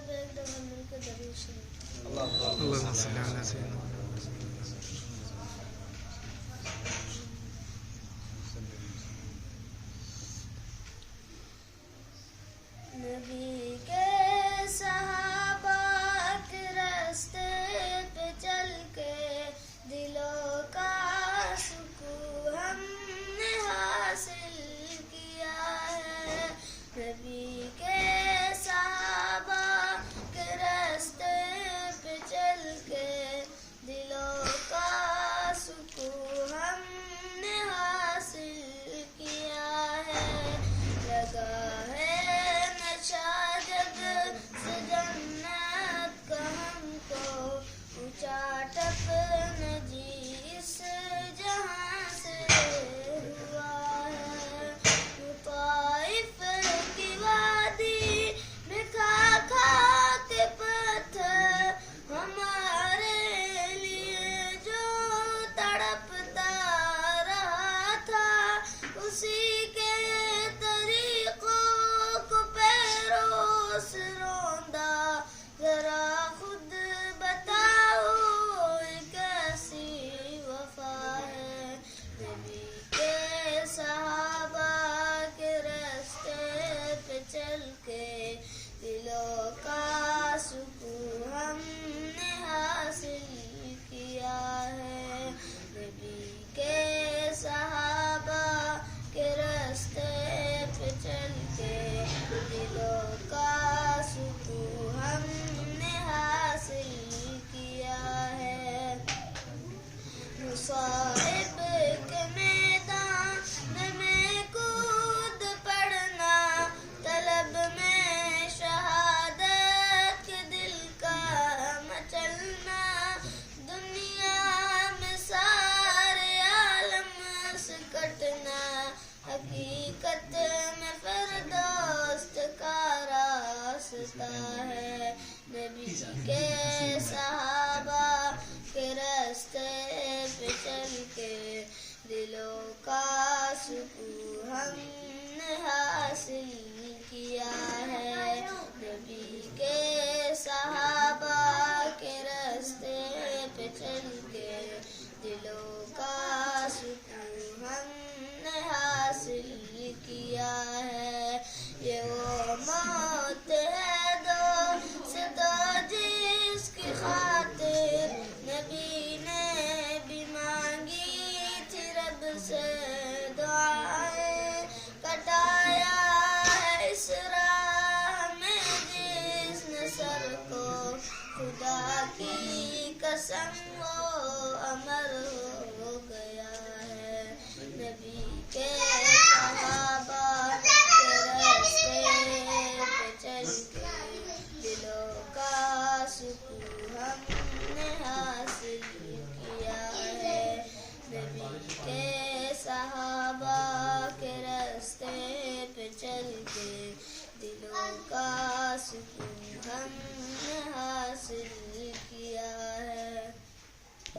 سب ایک دفعہ مل کے درود شریف اللهم صل على سيدنا نبی کے صحابہ کے راستے پہ چل کے دلوں کا سکون ہم نے حاصل کیا ہے. نبی کے صحابہ کے راستے پہ چل کے دلوں کا سکون ہم نے حاصل کیا ہے. لگا ہے نشہ جب سے جنت کا ہم کو اونچا ٹپنا جس جہاں سے ہوا ہے. طائف کی وادی میں کھا کھا کے پتھر ہمارے لیے جو تڑپتا رہا تھا اسی کے طریقوں کو پیروں سے روندا. ذرا خود بتاؤ یہ کیسی وفا ہے. نبی کے صحابہ کے راستے پہ چل کے دلوں کا سکون ہم نے حاصل کیا ہے. نبی کے صحابہ کے راستے پہ چل کے دلوں کا سکون ہم نے حاصل کیا ہے. مصائب کے میدان میں کود پڑنا طلب میں شہادت کے دل کا مچلنا. دنیا میں سارے عالم سے کٹنا حقیقت میں فردوس کا راستہ ہے. نبی کے صحابہ کے راستے پہ چل کے دلوں کا سکون ہم نے حاصل کیا ہے. نبی کے صحابہ کے راستے پہ چل کے دلوں کا سکون ہم نے حاصل کیا ہے. یہ وہ موت ہے دوست جس کی خاطر نبی نے بھی مانگی تھی رب سے دعائیں. کٹایا ہے اس راہ میں جس نے سر کو خدا کی قسم وہ امر ہو گیا ہے. نبی کے صحابہ کے راستے پہ چل کے دلوں کا سکون ہم نے حاصل کیا ہے. نبی کے صحابہ کے راستے پہ چل کے دلوں کا سکون ہم نے حاصل